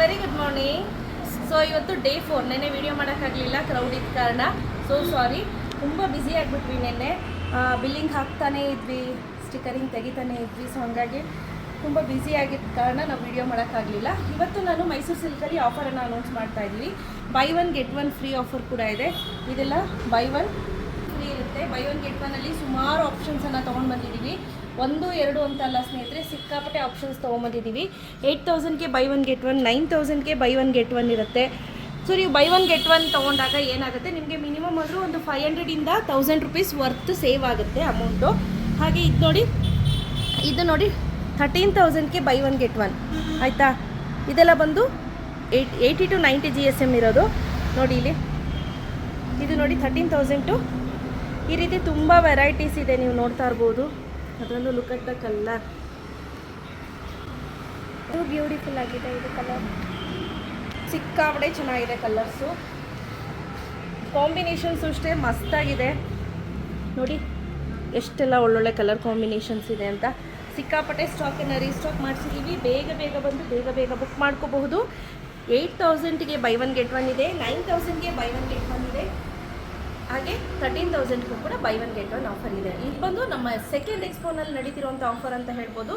Very good morning. So ಇವತ್ತು day 4. ನೆನ್ನೆ video ಮಾಡೋಕ್ಕಾಗಲಿಲ್ಲ, ಕ್ರೌಡ್ ಇದ್ದ ಕಾರಣ. ಸೊ ಸಾರಿ, ತುಂಬ ಬ್ಯುಸಿ ಆಗಿಬಿಟ್ವಿ. ನೆನ್ನೆ ಬಿಲ್ಲಿಂಗ್ ಹಾಕ್ತಾನೇ ಇದ್ವಿ, ಸ್ಟಿಕರಿಂಗ್ ತೆಗಿತಾನೆ ಇದ್ವಿ. ಸೊ ಹಾಗಾಗಿ ತುಂಬ ಬ್ಯುಸಿ ಆಗಿದ್ದ ಕಾರಣ ನಾವು ವೀಡಿಯೋ ಮಾಡೋಕ್ಕಾಗಲಿಲ್ಲ. ಇವತ್ತು ನಾನು ಮೈಸೂರು ಸಿಲ್ಕಲ್ಲಿ ಆಫರನ್ನು ಅನೌನ್ಸ್ ಮಾಡ್ತಾ ಇದ್ದೀವಿ. By one get one free offer ಕೂಡ ಇದೆ. ಇದೆಲ್ಲ ಬೈ ಒನ್ ಫ್ರೀ ಇರುತ್ತೆ. ಬೈ ಒನ್ ಗೆಟ್ ಒನ್ನಲ್ಲಿ ಸುಮಾರು ಆಪ್ಷನ್ಸನ್ನು ತೊಗೊಂಡು ಬಂದಿದ್ದೀವಿ. 1, 2 ಅಂತ ಅಲ್ಲ ಸ್ನೇಹಿತರೆ, ಸಿಕ್ಕಾಪಟ್ಟೆ ಆಪ್ಷನ್ಸ್ ತೊಗೊಂಬಂದಿದ್ದೀವಿ. 8000ಗೆ ಬೈ ಒನ್ ಗೆಟ್ ಒನ್, 9000ಗೆ ಬೈ ಒನ್ ಗೆಟ್ ಒನ್ ಇರುತ್ತೆ. ಸೊ ನೀವು ಬೈ ಒನ್ ಗೆಟ್ ಒನ್ ತೊಗೊಂಡಾಗ ಏನಾಗುತ್ತೆ, ನಿಮಗೆ ಮಿನಿಮಮ್ ಆದರೂ ಒಂದು 500ಇಂದ 1000 ರೂಪೀಸ್ ವರ್ತ್ ಸೇವ್ ಆಗುತ್ತೆ ಅಮೌಂಟು. ಹಾಗೆ ಇದು ನೋಡಿ 13,000ಗೆ ಬೈ ಒನ್ ಗೆಟ್ ಒನ್ ಆಯಿತಾ. ಇದೆಲ್ಲ ಬಂದು 80 to 90 GSM ಇರೋದು. ನೋಡಿ ಇಲ್ಲಿ ಇದು ನೋಡಿ 13,000 ಈ ರೀತಿ ತುಂಬ ವೆರೈಟೀಸ್ ಇದೆ, ನೀವು ನೋಡ್ತಾ ಇರ್ಬೋದು. ಅದರಲ್ಲೂ ಲುಕ್ ಅಟ್ ದ ಕಲರ್, ಇದು ಬ್ಯೂಟಿಫುಲ್ ಆಗಿದೆ. ಇದು ಕಲರ್ ಸಿಕ್ಕಾಪಟ್ಟೆ ಚೆನ್ನಾಗಿದೆ. ಕಲರ್ಸು ಕಾಂಬಿನೇಷನ್ಸು ಅಷ್ಟೇ ಮಸ್ತಾಗಿದೆ. ನೋಡಿ ಎಷ್ಟೆಲ್ಲ ಒಳ್ಳೊಳ್ಳೆ ಕಲರ್ ಕಾಂಬಿನೇಷನ್ಸ್ ಇದೆ ಅಂತ. ಸಿಕ್ಕಾಪಟ್ಟೆ ಸ್ಟಾಕನ್ನು ರೀಸ್ಟಾಕ್ ಮಾಡಿಸಿದ್ದೀವಿ. ಬೇಗ ಬಂದು ಬೇಗ ಬುಕ್ ಮಾಡ್ಕೋಬಹುದು. 8,000ಗೆ ಬೈ ಒನ್ ಗೆಟ್ ಒನ್ ಇದೆ, 9,000ಗೆ ಬೈ ಒನ್ ಗೆಟ್ ಒನ್ ಇದೆ, ಹಾಗೆ 13,000ಗೂ ಕೂಡ by one get one offer ಇದೆ. ಇದು ಬಂದು ನಮ್ಮ ಸೆಕೆಂಡ್ ಎಕ್ಸ್ಪೋನಲ್ಲಿ ನಡೀತಿರುವಂಥ ಆಫರ್ ಅಂತ ಹೇಳ್ಬೋದು.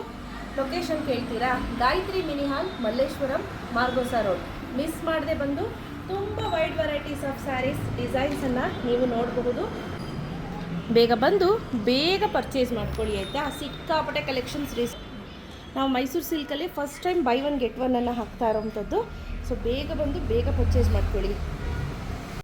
ಲೊಕೇಶನ್ ಕೇಳ್ತೀರಾ? ಗಾಯತ್ರಿ ಮಿನಿ ಹಾಲ್, ಮಲ್ಲೇಶ್ವರಂ, ಮಾರ್ಗೋಸಾ ರೋಡ್. ಮಿಸ್ ಮಾಡದೆ ಬಂದು ತುಂಬ ವೈಡ್ ವೆರೈಟೀಸ್ ಆಫ್ ಸ್ಯಾರೀಸ್ ಡಿಸೈನ್ಸನ್ನು ನೀವು ನೋಡಬಹುದು. ಬೇಗ ಬಂದು ಬೇಗ ಪರ್ಚೇಸ್ ಮಾಡ್ಕೊಳ್ಳಿ ಆಯಿತಾ. ಸಿಕ್ಕಾಪಟ್ಟೆ ಕಲೆಕ್ಷನ್ಸ್ ನಾವು ಮೈಸೂರು ಸಿಲ್ಕಲ್ಲಿ first time buy one get ಒನ್ನನ್ನು ಹಾಕ್ತಾ ಇರೋವಂಥದ್ದು. ಸೊ ಬೇಗ ಬಂದು ಬೇಗ ಪರ್ಚೇಸ್ ಮಾಡ್ಕೊಳ್ಳಿ.